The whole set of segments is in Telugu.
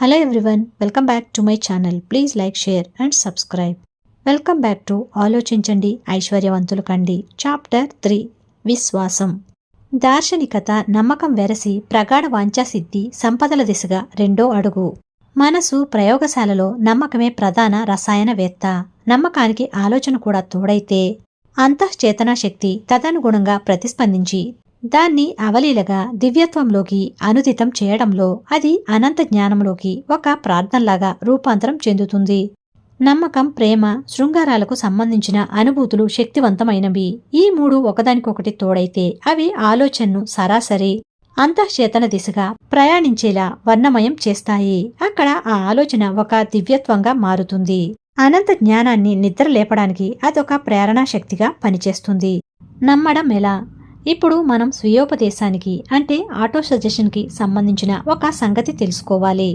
Hello everyone, welcome back to my channel. Please like, share and subscribe. Welcome back to ఆలోచించండి ఐశ్వర్యవంతులు కండి చాప్టర్ 3 విశ్వాసం. దార్శనికత నమ్మకం వెరసి ప్రగాఢ వాంఛాసిద్ధి సంపదల దిశగా రెండో అడుగు. మనసు ప్రయోగశాలలో నమ్మకమే ప్రధాన రసాయనవేత్త. నమ్మకానికి ఆలోచన కూడా తోడైతే అంతఃచేతనా శక్తి తదనుగుణంగా ప్రతిస్పందించి దాన్ని అవలీలగా దివ్యత్వంలోకి అనుదితం చేయడంలో అది అనంత జ్ఞానంలోకి ఒక ప్రార్థనలాగా రూపాంతరం చెందుతుంది. నమ్మకం, ప్రేమ, శృంగారాలకు సంబంధించిన అనుభూతులు శక్తివంతమైనవి. ఈ మూడు ఒకదానికొకటి తోడైతే అవి ఆలోచనను సరాసరి అంతఃచేతన దిశగా ప్రయాణించేలా వర్ణమయం చేస్తాయి. అక్కడ ఆ ఆలోచన ఒక దివ్యత్వంగా మారుతుంది. అనంత జ్ఞానాన్ని నిద్ర లేపడానికి అదొక ప్రేరణా శక్తిగా పనిచేస్తుంది. నమ్మడం ఎలా? ఇప్పుడు మనం స్వీయోపదేశానికి అంటే ఆటో సజెషన్కి సంబంధించిన ఒక సంగతి తెలుసుకోవాలి.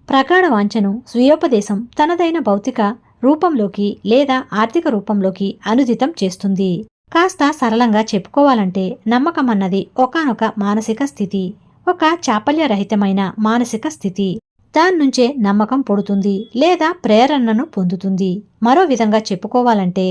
ప్రగాఢ వాంఛను స్వీయోపదేశం తనదైన భౌతిక రూపంలోకి లేదా ఆర్థిక రూపంలోకి అనుదితం చేస్తుంది. కాస్త సరళంగా చెప్పుకోవాలంటే నమ్మకం అన్నది ఒకానొక మానసిక స్థితి, ఒక చాపల్యరహితమైన మానసిక స్థితి. దాన్నుంచే నమ్మకం పుడుతుంది లేదా ప్రేరణను పొందుతుంది. మరో విధంగా చెప్పుకోవాలంటే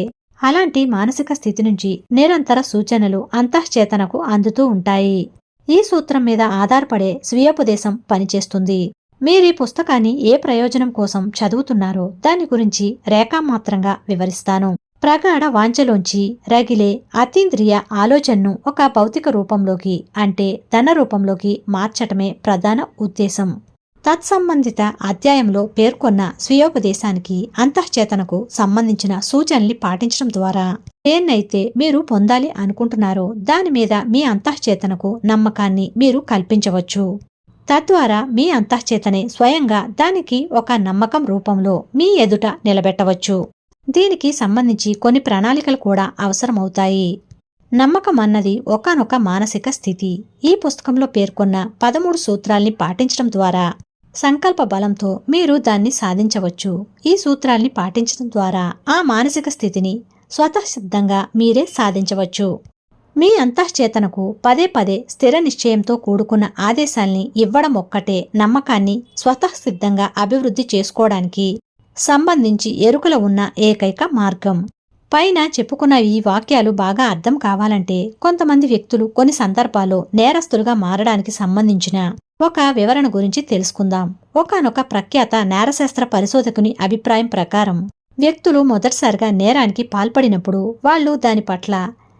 అలాంటి మానసిక స్థితి నుంచి నిరంతర సూచనలు అంతఃచేతనకు అందుతూ ఉంటాయి. ఈ సూత్రం మీద ఆధారపడే స్వీయోపదేశం పనిచేస్తుంది. మీరీ పుస్తకాన్ని ఏ ప్రయోజనం కోసం చదువుతున్నారో దాని గురించి రేఖామాత్రంగా వివరిస్తాను. ప్రగాఢ వాంఛలోంచి రగిలే అతీంద్రియ ఆలోచనను ఒక భౌతిక రూపంలోకి అంటే ధన రూపంలోకి మార్చటమే ప్రధాన ఉద్దేశం. తత్సంబంధిత అధ్యాయంలో పేర్కొన్న స్వీయోపదేశానికి అంతఃచేతనకు సంబంధించిన సూచనల్ని పాటించడం ద్వారా దేన్నైతే మీరు పొందాలి అనుకుంటున్నారో దాని మీద మీ అంతఃచేతనకు నమ్మకాన్ని మీరు కల్పించవచ్చు. తద్వారా మీ అంతఃచేతనే స్వయంగా దానికి ఒక నమ్మకం రూపంలో మీ ఎదుట నిలబెట్టవచ్చు. దీనికి సంబంధించి కొన్ని ప్రణాళికలు కూడా అవసరమవుతాయి. నమ్మకం అన్నది ఒకానొక మానసిక స్థితి. ఈ పుస్తకంలో పేర్కొన్న 13 సూత్రాల్ని పాటించడం ద్వారా సంకల్ప బలంతో మీరు దాన్ని సాధించవచ్చు. ఈ సూత్రాల్ని పాటించడం ద్వారా ఆ మానసిక స్థితిని స్వతఃసిద్ధంగా మీరే సాధించవచ్చు. మీ అంతఃచేతనకు పదే పదే స్థిర నిశ్చయంతో కూడుకున్న ఆదేశాల్ని ఇవ్వడం ఒక్కటే నమ్మకాన్ని స్వతఃసిద్ధంగా అభివృద్ధి చేసుకోవడానికి సంబంధించి ఎరుకలో ఉన్న ఏకైక మార్గం. పైన చెప్పుకున్న ఈ వాక్యాలు బాగా అర్థం కావాలంటే కొంతమంది వ్యక్తులు కొన్ని సందర్భాల్లో నేరస్తులుగా మారడానికి సంబంధించిన ఒక వివరణ గురించి తెలుసుకుందాం. ఒకానొక ప్రఖ్యాత నేరశాస్త్ర పరిశోధకుని అభిప్రాయం ప్రకారం వ్యక్తులు మొదటిసారిగా నేరానికి పాల్పడినప్పుడు వాళ్ళు దాని పట్ల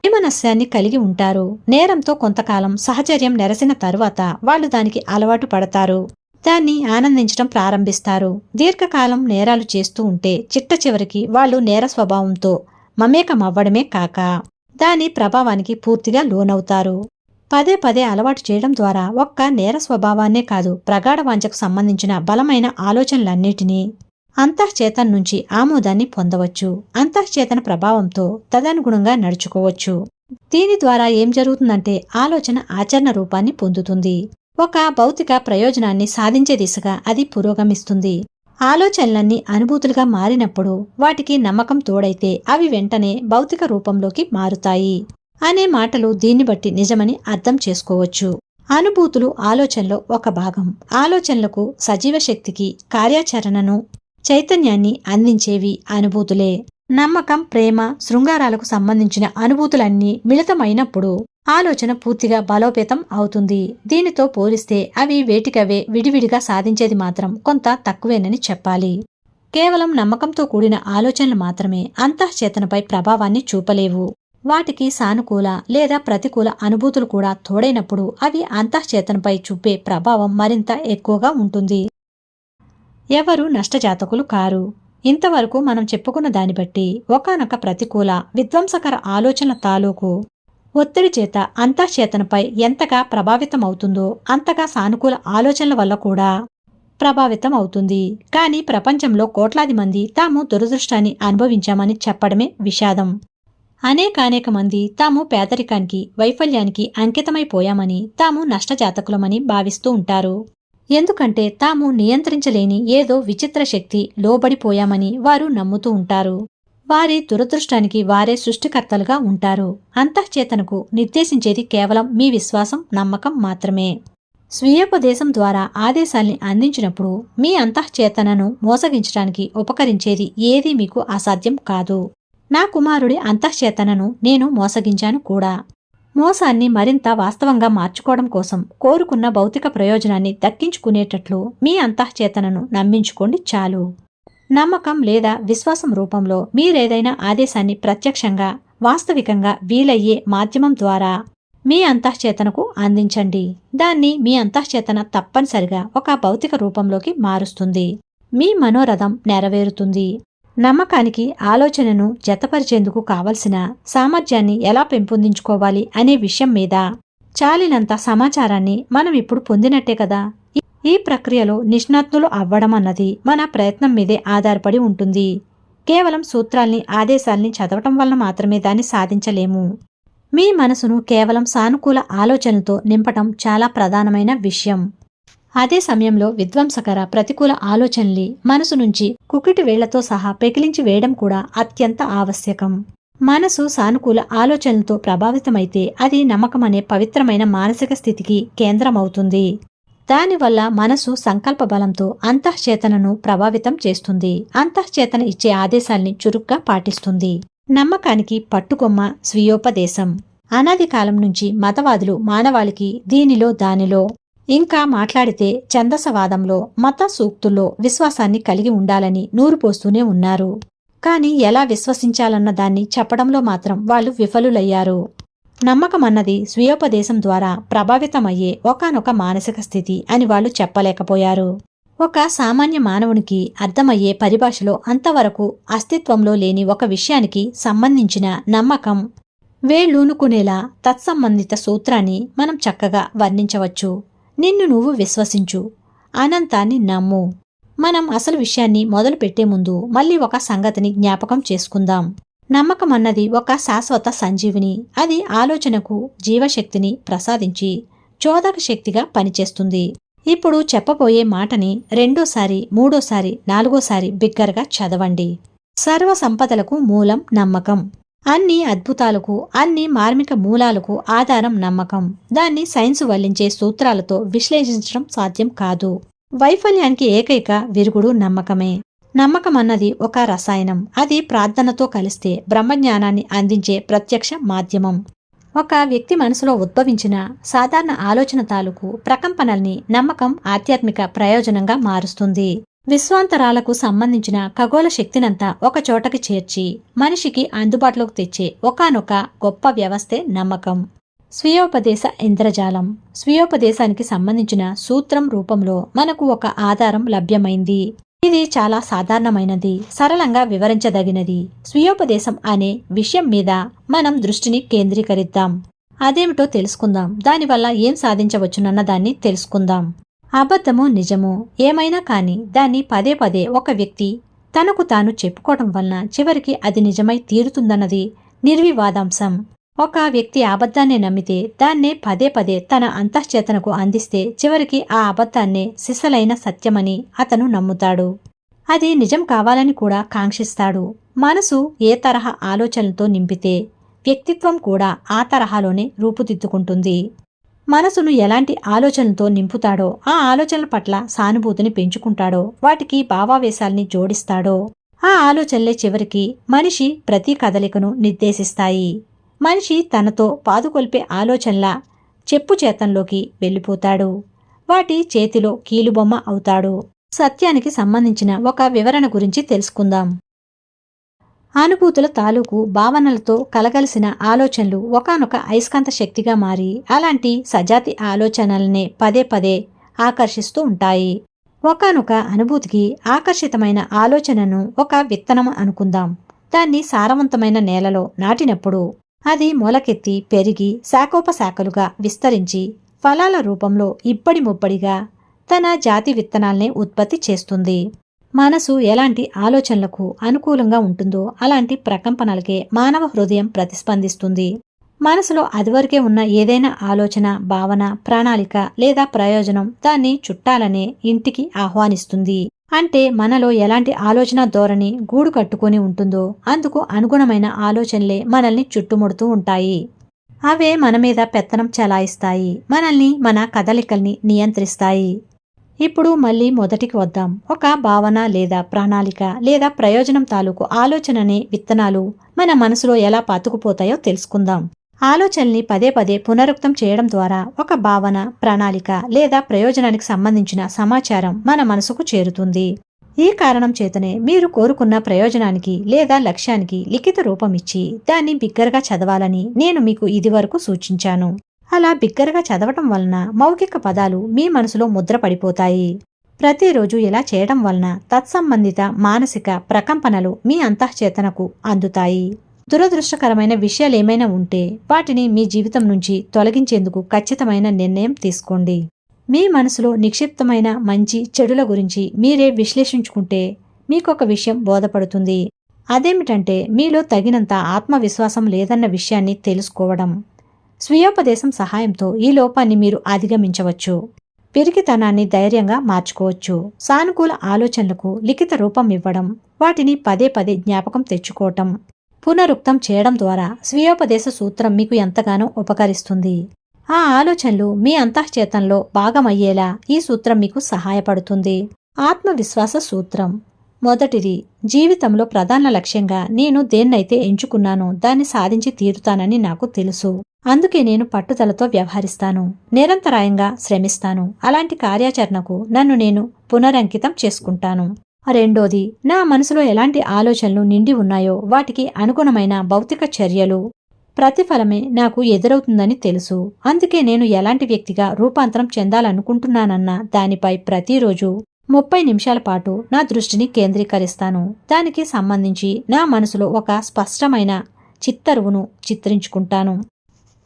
వైమనస్యాన్ని కలిగి ఉంటారు. నేరంతో కొంతకాలం సహచర్యం నెరసిన తరువాత వాళ్ళు దానికి అలవాటు పడతారు. దాన్ని ఆనందించడం ప్రారంభిస్తారు. దీర్ఘకాలం నేరాలు చేస్తూ ఉంటే చిట్ట చివరికి వాళ్ళు నేర స్వభావంతో మమేకమవ్వడమే కాక దాని ప్రభావానికి పూర్తిగా లోనవుతారు. పదే పదే అలవాటు చేయడం ద్వారా ఒక్క నేర స్వభావాన్నే కాదు, ప్రగాఢ వాంఛకు సంబంధించిన బలమైన ఆలోచనలన్నిటినీ అంతఃచేతన నుంచి ఆమోదాన్ని పొందవచ్చు. అంతఃచేతన ప్రభావంతో తదనుగుణంగా నడుచుకోవచ్చు. దీని ద్వారా ఏం జరుగుతుందంటే ఆలోచన ఆచరణ రూపాన్ని పొందుతుంది. ఒక భౌతిక ప్రయోజనాన్ని సాధించే దిశగా అది పురోగమిస్తుంది. ఆలోచనలన్నీ అనుభూతులుగా మారినప్పుడు వాటికి నమ్మకం తోడైతే అవి వెంటనే భౌతిక రూపంలోకి మారుతాయి అనే మాటలు దీన్ని బట్టి నిజమని అర్థం చేసుకోవచ్చు. అనుభూతులు ఆలోచనలో ఒక భాగం. ఆలోచనలకు సజీవ శక్తికి కార్యాచరణను చైతన్యాన్ని అందించేవి అనుభూతులే. నమ్మకం, ప్రేమ, శృంగారాలకు సంబంధించిన అనుభూతులన్నీ మిళితమైనప్పుడు ఆలోచన పూర్తిగా బలోపేతం అవుతుంది. దీనితో పోలిస్తే అవి వేటికవే విడివిడిగా సాధించేది మాత్రం కొంత తక్కువేనని చెప్పాలి. కేవలం నమ్మకంతో కూడిన ఆలోచనలు మాత్రమే అంతఃచేతనపై ప్రభావాన్ని చూపలేవు. వాటికి సానుకూల లేదా ప్రతికూల అనుభూతులు కూడా తోడైనప్పుడు అవి అంతఃచేతనపై చూపే ప్రభావం మరింత ఎక్కువగా ఉంటుంది. ఎవరు నష్టజాతకులు కారు. ఇంతవరకు మనం చెప్పుకున్న దాన్ని బట్టి ఒకానొక ప్రతికూల విధ్వంసకర ఆలోచనల తాలూకు ఒత్తిడి చేత అంతఃచేతనపై ఎంతగా ప్రభావితమవుతుందో అంతగా సానుకూల ఆలోచనల వల్ల కూడా ప్రభావితం అవుతుంది. కానీ ప్రపంచంలో కోట్లాది మంది తాము దురదృష్టాన్ని అనుభవించామని చెప్పడమే విషాదం. అనేకానేక మంది తాము పేదరికానికి, వైఫల్యానికి అంకితమైపోయామని, తాము నష్టజాతకులమని భావిస్తూ ఉంటారు. ఎందుకంటే తాము నియంత్రించలేని ఏదో విచిత్ర శక్తి లోబడిపోయామని వారు నమ్ముతూ ఉంటారు. వారి దురదృష్టానికి వారే సృష్టికర్తలుగా ఉంటారు. అంతఃచేతనకు నిర్దేశించేది కేవలం మీ విశ్వాసం, నమ్మకం మాత్రమే. స్వీయోపదేశం ద్వారా ఆదేశాల్ని అందించినప్పుడు మీ అంతఃచేతనను మోసగించడానికి ఉపకరించేది ఏదీ మీకు అసాధ్యం కాదు. నా కుమారుడి అంతఃచేతనను నేను మోసగించాను కూడా. మోసాన్ని మరింత వాస్తవంగా మార్చుకోవడం కోసం కోరుకున్న భౌతిక ప్రయోజనాన్ని దక్కించుకునేటట్లు మీ అంతఃచేతనను నమ్మించుకోండి చాలు. నమ్మకం లేదా విశ్వాసం రూపంలో మీరేదైనా ఆదేశాన్ని ప్రత్యక్షంగా, వాస్తవికంగా వీలయ్యే మాధ్యమం ద్వారా మీ అంతఃచేతనకు అందించండి. దాన్ని మీ అంతఃచేతన తప్పనిసరిగా ఒక భౌతిక రూపంలోకి మారుస్తుంది. మీ మనోరథం నెరవేరుతుంది. నమ్మకానికి ఆలోచనను జతపరిచేందుకు కావలసిన సామర్థ్యాన్ని ఎలా పెంపొందించుకోవాలి అనే విషయం మీద చాలినంత సమాచారాన్ని మనం ఇప్పుడు పొందినట్టే కదా. ఈ ప్రక్రియలో నిష్ణాతులు అవ్వడం అన్నది మన ప్రయత్నం మీదే ఆధారపడి ఉంటుంది. కేవలం సూత్రాల్ని, ఆదేశాల్ని చదవటం వల్ల మాత్రమే దాన్ని సాధించలేము. మీ మనసును కేవలం సానుకూల ఆలోచనలతో నింపటం చాలా ప్రధానమైన విషయం. అదే సమయంలో విధ్వంసకర, ప్రతికూల ఆలోచనల్ని మనసు నుంచి కుకిటి వేళ్లతో సహా పెకిలించి వేయడం కూడా అత్యంత ఆవశ్యకం. మనసు సానుకూల ఆలోచనలతో ప్రభావితమైతే అది నమ్మకం అనే పవిత్రమైన మానసిక స్థితికి కేంద్రమవుతుంది. దానివల్ల మనసు సంకల్ప బలంతో అంతఃచేతనను ప్రభావితం చేస్తుంది. అంతఃచేతన ఇచ్చే ఆదేశాల్ని చురుగ్గా పాటిస్తుంది. నమ్మకానికి పట్టుకొమ్మ స్వీయోపదేశం. అనాది కాలం నుంచి మతవాదులు మానవాళికి దీనిలో దానిలో, ఇంకా మాట్లాడితే ఛందసవాదంలో, మత సూక్తుల్లో విశ్వాసాన్ని కలిగి ఉండాలని నూరుపోస్తూనే ఉన్నారు. కాని ఎలా విశ్వసించాలన్న దాన్ని చెప్పడంలో మాత్రం వాళ్ళు విఫలులయ్యారు. నమ్మకమన్నది స్వీయోపదేశం ద్వారా ప్రభావితమయ్యే ఒకానొక మానసిక స్థితి అని వాళ్ళు చెప్పలేకపోయారు. ఒక సామాన్య మానవునికి అర్థమయ్యే పరిభాషలో అంతవరకు అస్తిత్వంలో లేని ఒక విషయానికి సంబంధించిన నమ్మకం వేళ్లూనుకునేలా తత్సంబంధిత సూత్రాన్ని మనం చక్కగా వర్ణించవచ్చు. నిన్ను నువ్వు విశ్వసించు, అనంతాన్ని నమ్ము. మనం అసలు విషయాన్ని మొదలు పెట్టే ముందు మళ్ళీ ఒక సంగతిని జ్ఞాపకం చేసుకుందాం. నమ్మకం అన్నది ఒక శాశ్వత సంజీవిని. అది ఆలోచనకు జీవశక్తిని ప్రసాదించి చోదక శక్తిగా పనిచేస్తుంది. ఇప్పుడు చెప్పబోయే మాటని రెండోసారి, మూడోసారి, నాలుగోసారి బిగ్గరగా చదవండి. సర్వ సంపదలకు మూలం నమ్మకం. అన్ని అద్భుతాలకు, అన్ని మార్మిక మూలాలకు ఆధారం నమ్మకం. దాన్ని సైన్సు వల్లించే సూత్రాలతో విశ్లేషించడం సాధ్యం కాదు. వైఫల్యానికి ఏకైక విరుగుడు నమ్మకమే. నమ్మకం అన్నది ఒక రసాయనం. అది ప్రార్థనతో కలిస్తే బ్రహ్మజ్ఞానాన్ని అందించే ప్రత్యక్ష మాధ్యమం. ఒక వ్యక్తి మనసులో ఉద్భవించిన సాధారణ ఆలోచన తాలూకు ప్రకంపనల్ని నమ్మకం ఆధ్యాత్మిక ప్రయోజనంగా మారుస్తుంది. విశ్వాంతరాలకు సంబంధించిన ఖగోళ శక్తినంతా ఒక చోటకి చేర్చి మనిషికి అందుబాటులోకి తెచ్చే ఒకానొక గొప్ప వ్యవస్థే నమ్మకం. స్వీయోపదేశ ఇంద్రజాలం. స్వీయోపదేశానికి సంబంధించిన సూత్రం రూపంలో మనకు ఒక ఆధారం లభ్యమైంది. ఇది చాలా సాధారణమైనది, సరళంగా వివరించదగినది. స్వీయోపదేశం అనే విషయం మీద మనం దృష్టిని కేంద్రీకరిద్దాం. అదేమిటో తెలుసుకుందాం. దానివల్ల ఏం సాధించవచ్చునన్న దాన్ని తెలుసుకుందాం. అబద్ధమో నిజమో ఏమైనా కాని దాన్ని పదే పదే ఒక వ్యక్తి తనకు తాను చెప్పుకోవడం వలన చివరికి అది నిజమై తీరుతుందన్నది నిర్వివాదాంశం. ఒక వ్యక్తి అబద్ధాన్నే నమ్మితే దాన్నే పదే పదే తన అంతఃచేతనకు అందిస్తే చివరికి ఆ అబద్ధాన్నే సిసలైన సత్యమని అతను నమ్ముతాడు. అది నిజం కావాలని కూడా కాంక్షిస్తాడు. మనసు ఏ తరహా ఆలోచనలతో నింపితే వ్యక్తిత్వం కూడా ఆ తరహాలోనే రూపుదిద్దుకుంటుంది. మనసును ఎలాంటి ఆలోచనలతో నింపుతాడో, ఆ ఆలోచనల పట్ల సానుభూతిని పెంచుకుంటాడో, వాటికి భావావేశాల్ని జోడిస్తాడో, ఆ ఆలోచనలే చివరికి మనిషి ప్రతి కదలికను నిర్దేశిస్తాయి. మనిషి తనతో పాదుకొల్పే ఆలోచనల చెప్పు చేతంలోకి వెళ్ళిపోతాడు. వాటి చేతిలో కీలుబొమ్మ అవుతాడు. సత్యానికి సంబంధించిన ఒక వివరణ గురించి తెలుసుకుందాం. అనుభూతుల తాలూకు భావనలతో కలగలిసిన ఆలోచనలు ఒకానొక అయస్కాంత శక్తిగా మారి అలాంటి సజాతి ఆలోచనలనే పదే పదే ఆకర్షిస్తూ ఉంటాయి. ఒకానొక అనుభూతికి ఆకర్షితమైన ఆలోచనను ఒక విత్తనం అనుకుందాం. దాన్ని సారవంతమైన నేలలో నాటినప్పుడు అది మొలకెత్తి పెరిగి శాఖోపశాఖలుగా విస్తరించి ఫలాల రూపంలో ఇబ్బడి ముబ్బడిగా తన జాతి విత్తనాల్నే ఉత్పత్తి చేస్తుంది. మనసు ఎలాంటి ఆలోచనలకు అనుకూలంగా ఉంటుందో అలాంటి ప్రకంపనలకే మానవ హృదయం ప్రతిస్పందిస్తుంది. మనసులో అదివరకే ఉన్న ఏదైనా ఆలోచన, భావన, ప్రణాళిక లేదా ప్రయోజనం దాన్ని చుట్టాలనే ఇంటికి ఆహ్వానిస్తుంది. అంటే మనలో ఎలాంటి ఆలోచన ధోరణి గూడు కట్టుకొని ఉంటుందో అందుకు అనుగుణమైన ఆలోచనలే మనల్ని చుట్టుముడుతూ ఉంటాయి. అవే మన మీద పెత్తనం చెలాయిస్తాయి, మనల్ని, మన కదలికల్ని నియంత్రిస్తాయి. ఇప్పుడు మళ్ళీ మొదటికి వద్దాం. ఒక భావన లేదా ప్రణాళిక లేదా ప్రయోజనం తాలూకు ఆలోచననే విత్తనాలు మన మనసులో ఎలా పాతుకుపోతాయో తెలుసుకుందాం. ఆలోచనల్ని పదే పదే పునరుక్తం చేయడం ద్వారా ఒక భావన, ప్రణాళిక లేదా ప్రయోజనానికి సంబంధించిన సమాచారం మన మనసుకు చేరుతుంది. ఈ కారణం చేతనే మీరు కోరుకున్న ప్రయోజనానికి లేదా లక్ష్యానికి లిఖిత రూపం ఇచ్చి దాన్ని బిగ్గరగా చదవాలని నేను మీకు ఇదివరకు సూచించాను. అలా బిగ్గరగా చదవటం వలన మౌఖిక పదాలు మీ మనసులో ముద్రపడిపోతాయి. ప్రతిరోజు ఇలా చేయడం వలన తత్సంబంధిత మానసిక ప్రకంపనలు మీ అంతఃచేతనకు అందుతాయి. దురదృష్టకరమైన విషయాలేమైనా ఉంటే వాటిని మీ జీవితం నుంచి తొలగించేందుకు ఖచ్చితమైన నిర్ణయం తీసుకోండి. మీ మనసులో నిక్షిప్తమైన మంచి చెడుల గురించి మీరే విశ్లేషించుకుంటే మీకొక విషయం బోధపడుతుంది. అదేమిటంటే మీలో తగినంత ఆత్మవిశ్వాసం లేదన్న విషయాన్ని తెలుసుకోవడం. స్వీయోపదేశం సహాయంతో ఈ లోపాన్ని మీరు అధిగమించవచ్చు. పిరికితనాన్ని ధైర్యంగా మార్చుకోవచ్చు. సానుకూల ఆలోచనలకు లిఖిత రూపం ఇవ్వడం, వాటిని పదే పదే జ్ఞాపకం తెచ్చుకోవటం, పునరుక్తం చేయడం ద్వారా స్వీయోపదేశ సూత్రం మీకు ఎంతగానో ఉపకరిస్తుంది. ఆ ఆలోచనలు మీ అంతఃచేతనలో భాగమయ్యేలా ఈ సూత్రం మీకు సహాయపడుతుంది. ఆత్మవిశ్వాస సూత్రం. మొదటిది, జీవితంలో ప్రధాన లక్ష్యంగా నేను దేన్నైతే ఎంచుకున్నానో దాన్ని సాధించి తీరుతానని నాకు తెలుసు. అందుకే నేను పట్టుదలతో వ్యవహరిస్తాను, నిరంతరాయంగా శ్రమిస్తాను. అలాంటి కార్యాచరణకు నన్ను నేను పునరంకితం చేసుకుంటాను. రెండోది, నా మనసులో ఎలాంటి ఆలోచనలు నిండి ఉన్నాయో వాటికి అనుగుణమైన భౌతిక చర్యలు, ప్రతిఫలమే నాకు ఎదురవుతుందని తెలుసు. అందుకే నేను ఎలాంటి వ్యక్తిగా రూపాంతరం చెందాలనుకుంటున్నానన్న దానిపై ప్రతిరోజు 30 నిమిషాల పాటు నా దృష్టిని కేంద్రీకరిస్తాను. దానికి సంబంధించి నా మనసులో ఒక స్పష్టమైన చిత్తరువును చిత్రించుకుంటాను.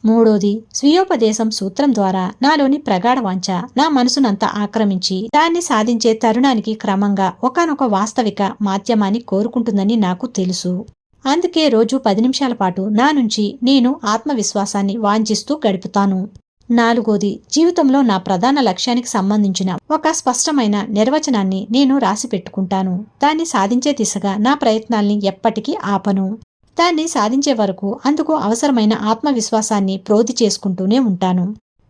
మూడోది, స్వీయోపదేశం సూత్రం ద్వారా నాలోని ప్రగాఢ వాంఛ నా మనసునంతా ఆక్రమించి దాన్ని సాధించే తరుణానికి క్రమంగా ఒకానొక వాస్తవిక మాధ్యమాన్ని కోరుకుంటుందని నాకు తెలుసు. అందుకే రోజు 10 నిమిషాల పాటు నా నుంచి నేను ఆత్మవిశ్వాసాన్ని వాంఛిస్తూ గడుపుతాను. నాలుగోది, జీవితంలో నా ప్రధాన లక్ష్యానికి సంబంధించిన ఒక స్పష్టమైన నిర్వచనాన్ని నేను రాసి పెట్టుకుంటాను. దాన్ని సాధించే దిశగా నా ప్రయత్నాల్ని ఎప్పటికీ ఆపను. దాన్ని సాధించే వరకు అందుకు అవసరమైన ఆత్మవిశ్వాసాన్ని ప్రోధి చేసుకుంటూనే ఉంటాను.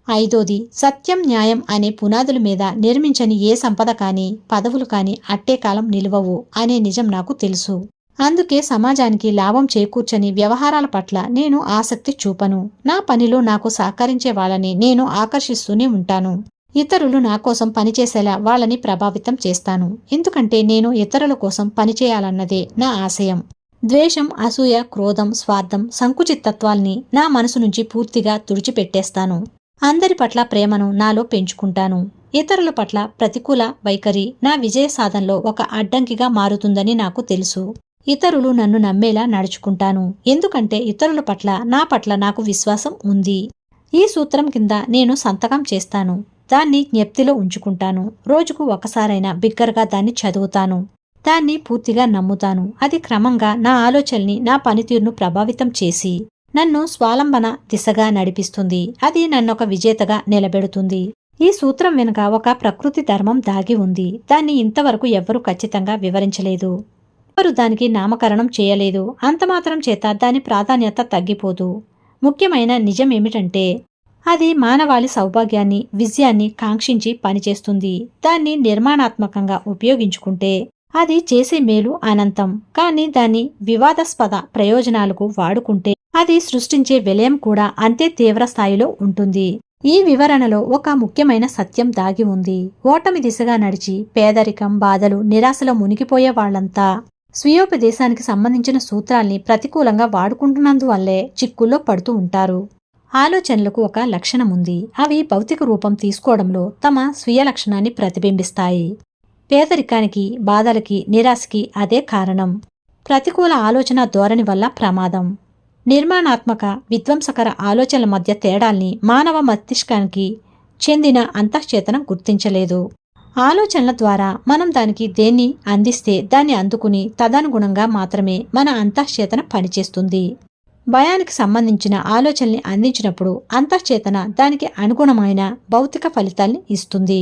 ఐదోది, సత్యం, న్యాయం అనే పునాదుల మీద నిర్మించని ఏ సంపద కానీ పదవులు కానీ అట్టే కాలం నిలువవు అనే నిజం నాకు తెలుసు. అందుకే సమాజానికి లాభం చేకూర్చని వ్యవహారాల పట్ల నేను ఆసక్తి చూపను. నా పనిలో నాకు సహకరించే వాళ్ళని నేను ఆకర్షిస్తూనే ఉంటాను. ఇతరులు నా కోసం పనిచేసేలా వాళ్ళని ప్రభావితం చేస్తాను. ఎందుకంటే నేను ఇతరుల కోసం పనిచేయాలన్నదే నా ఆశయం. ద్వేషం, అసూయ, క్రోధం, స్వార్థం, సంకుచితత్వాల్ని నా మనసు నుంచి పూర్తిగా తుడిచిపెట్టేస్తాను. అందరి పట్ల ప్రేమను నాలో పెంచుకుంటాను. ఇతరుల పట్ల ప్రతికూల వైఖరి నా విజయ సాధనలో ఒక అడ్డంకిగా మారుతుందని నాకు తెలుసు. ఇతరులు నన్ను నమ్మేలా నడుచుకుంటాను. ఎందుకంటే ఇతరుల పట్ల నా పట్ల నాకు విశ్వాసం ఉంది. ఈ సూత్రం కింద నేను సంతకం చేస్తాను. దాన్ని జ్ఞప్తిలో ఉంచుకుంటాను. రోజుకు ఒకసారైనా బిగ్గరగా దాన్ని చదువుతాను. దాన్ని పూర్తిగా నమ్ముతాను. అది క్రమంగా నా ఆలోచనల్ని, నా పనితీరును ప్రభావితం చేసి నన్ను స్వాలంబన దిశగా నడిపిస్తుంది. అది నన్నొక విజేతగా నిలబెడుతుంది. ఈ సూత్రం వెనుక ఒక ప్రకృతి ధర్మం దాగి ఉంది. దాన్ని ఇంతవరకు ఎవ్వరూ ఖచ్చితంగా వివరించలేదు. ఎవరు దానికి నామకరణం చేయలేదు. అంతమాత్రం చేత దాని ప్రాధాన్యత తగ్గిపోదు. ముఖ్యమైన నిజం ఏమిటంటే అది మానవాళి సౌభాగ్యాన్ని, విజయాన్ని కాంక్షించి పనిచేస్తుంది. దాన్ని నిర్మాణాత్మకంగా ఉపయోగించుకుంటే అది చేసే మేలు అనంతం. కానీ దాన్ని వివాదాస్పద ప్రయోజనాలకు వాడుకుంటే అది సృష్టించే విలయం కూడా అంతే తీవ్ర స్థాయిలో ఉంటుంది. ఈ వివరణలో ఒక ముఖ్యమైన సత్యం దాగి ఉంది. ఓటమి దిశగా నడిచి పేదరికం, బాధలు, నిరాశలో మునిగిపోయే వాళ్లంతా స్వీయోపదేశానికి సంబంధించిన సూత్రాల్ని ప్రతికూలంగా వాడుకుంటున్నందువల్లే చిక్కుల్లో పడుతూ ఉంటారు. ఆలోచనలకు ఒక లక్షణం ఉంది. అవి భౌతిక రూపం తీసుకోవడంలో తమ స్వీయ లక్షణాన్ని ప్రతిబింబిస్తాయి. పేదరికానికి, బాధలకి, నిరాశకి అదే కారణం. ప్రతికూల ఆలోచన ధోరణి వల్ల ప్రమాదం. నిర్మాణాత్మక, విధ్వంసకర ఆలోచనల మధ్య తేడాల్ని మానవ మస్తిష్కానికి చెందిన అంతఃచేతనం గుర్తించలేదు. ఆలోచనల ద్వారా మనం దానికి దేన్ని అందిస్తే దాన్ని అందుకుని తదనుగుణంగా మాత్రమే మన అంతఃచేతన పనిచేస్తుంది. భయానికి సంబంధించిన ఆలోచనల్ని అందించినప్పుడు అంతఃచేతన దానికి అనుగుణమైన భౌతిక ఫలితాల్ని ఇస్తుంది.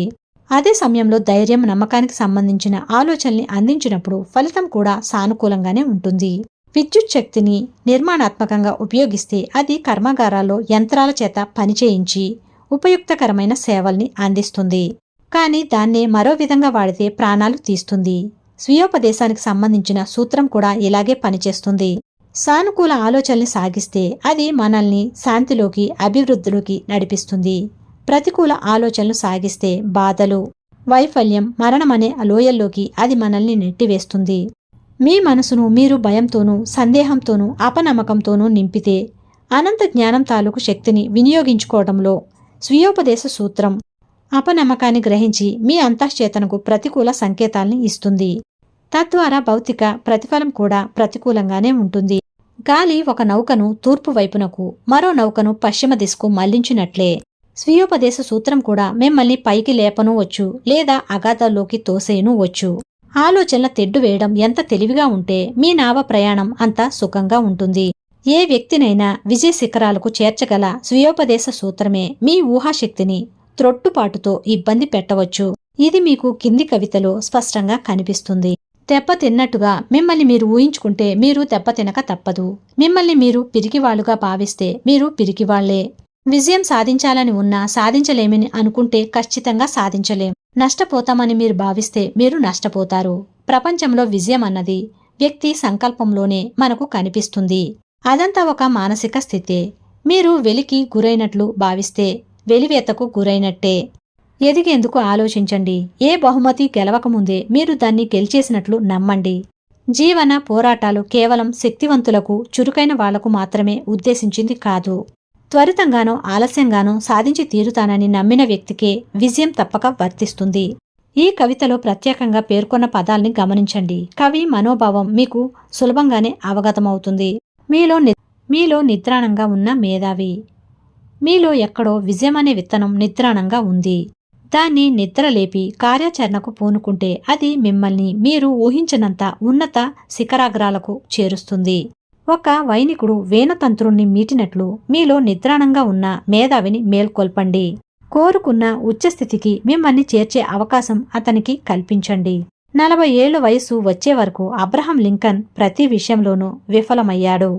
అదే సమయంలో ధైర్యం, నమ్మకానికి సంబంధించిన ఆలోచనల్ని అందించినప్పుడు ఫలితం కూడా సానుకూలంగానే ఉంటుంది. విద్యుత్ శక్తిని నిర్మాణాత్మకంగా ఉపయోగిస్తే అది కర్మాగారాల్లో యంత్రాల చేత పనిచేయించి ఉపయుక్తకరమైన సేవల్ని అందిస్తుంది. కానీ దాన్నే మరో విధంగా వాడితే ప్రాణాలు తీస్తుంది. స్వీయోపదేశానికి సంబంధించిన సూత్రం కూడా ఇలాగే పనిచేస్తుంది. సానుకూల ఆలోచనల్ని సాగిస్తే అది మనల్ని శాంతిలోకి, అభివృద్ధిలోకి నడిపిస్తుంది. ప్రతికూల ఆలోచనలు సాగిస్తే బాధలు, వైఫల్యం, మరణమనే లోయల్లోకి అది మనల్ని నెట్టివేస్తుంది. మీ మనసును మీరు భయంతోనూ, సందేహంతోనూ, అపనమ్మకంతోనూ నింపితే అనంత జ్ఞానం తాలూకు శక్తిని వినియోగించుకోవడంలో స్వీయోపదేశ సూత్రం అపనమ్మకాన్ని గ్రహించి మీ అంతఃచేతనకు ప్రతికూల సంకేతాల్ని ఇస్తుంది. తద్వారా భౌతిక ప్రతిఫలం కూడా ప్రతికూలంగానే ఉంటుంది. గాలి ఒక నౌకను తూర్పు వైపునకు, మరో నౌకను పశ్చిమ దిశకు మళ్లించినట్లే స్వీయోపదేశ సూత్రం కూడా మిమ్మల్ని పైకి లేపనూ వచ్చు, లేదా అగాధాల్లోకి తోసేయనూ వచ్చు. ఆలోచనల తెడ్డు వేయడం ఎంత తెలివిగా ఉంటే మీ నావ ప్రయాణం అంత సుఖంగా ఉంటుంది. ఏ వ్యక్తినైనా విజయ శిఖరాలకు చేర్చగల స్వీయోపదేశ సూత్రమే మీ ఊహాశక్తిని త్రొట్టుపాటుతో ఇబ్బంది పెట్టవచ్చు. ఇది మీకు కింది కవితలో స్పష్టంగా కనిపిస్తుంది. దెబ్బతిన్నట్టుగా మిమ్మల్ని మీరు ఊహించుకుంటే మీరు దెబ్బతినక తప్పదు. మిమ్మల్ని మీరు పిరికివాళ్లుగా భావిస్తే మీరు పిరికివాళ్లే. విజయం సాధించాలని ఉన్నా సాధించలేమని అనుకుంటే ఖచ్చితంగా సాధించలేం. నష్టపోతామని మీరు భావిస్తే మీరు నష్టపోతారు. ప్రపంచంలో విజయం అన్నది వ్యక్తి సంకల్పంలోనే మనకు కనిపిస్తుంది. అదంతా ఒక మానసిక స్థితే. మీరు వెలికి గురైనట్లు భావిస్తే వెలివేతకు గురైనట్టే. ఎదిగేందుకు ఆలోచించండి. ఏ బహుమతి గెలవకముందే మీరు దాన్ని గెలిచేసినట్లు నమ్మండి. జీవన పోరాటాలు కేవలం శక్తివంతులకు, చురుకైన వాళ్లకు మాత్రమే ఉద్దేశించింది కాదు. త్వరితంగానో ఆలస్యంగానో సాధించి తీరుతానని నమ్మిన వ్యక్తికే విజయం తప్పక వర్తిస్తుంది. ఈ కవితలో ప్రత్యేకంగా పేర్కొన్న పదాల్ని గమనించండి. కవి మనోభావం మీకు సులభంగానే అవగతమవుతుంది. మీలో నిద్రాణంగా ఉన్న మేధావి. మీలో ఎక్కడో విజయమనే విత్తనం నిద్రాణంగా ఉంది. దాన్ని నిద్రలేపి కార్యాచరణకు పూనుకుంటే అది మిమ్మల్ని మీరు ఊహించినంత ఉన్నత శిఖరాగ్రాలకు చేరుస్తుంది. ఒక వైనికుడు వేణతంత్రుణ్ణి మీటినట్లు మీలో నిద్రాణంగా ఉన్న మేధావిని మేల్కొల్పండి. కోరుకున్న ఉచ్చస్థితికి మిమ్మల్ని చేర్చే అవకాశం అతనికి కల్పించండి. 40 ఏళ్ల వయసు వచ్చే వరకు అబ్రహం లింకన్ ప్రతి విషయంలోనూ విఫలమయ్యాడు.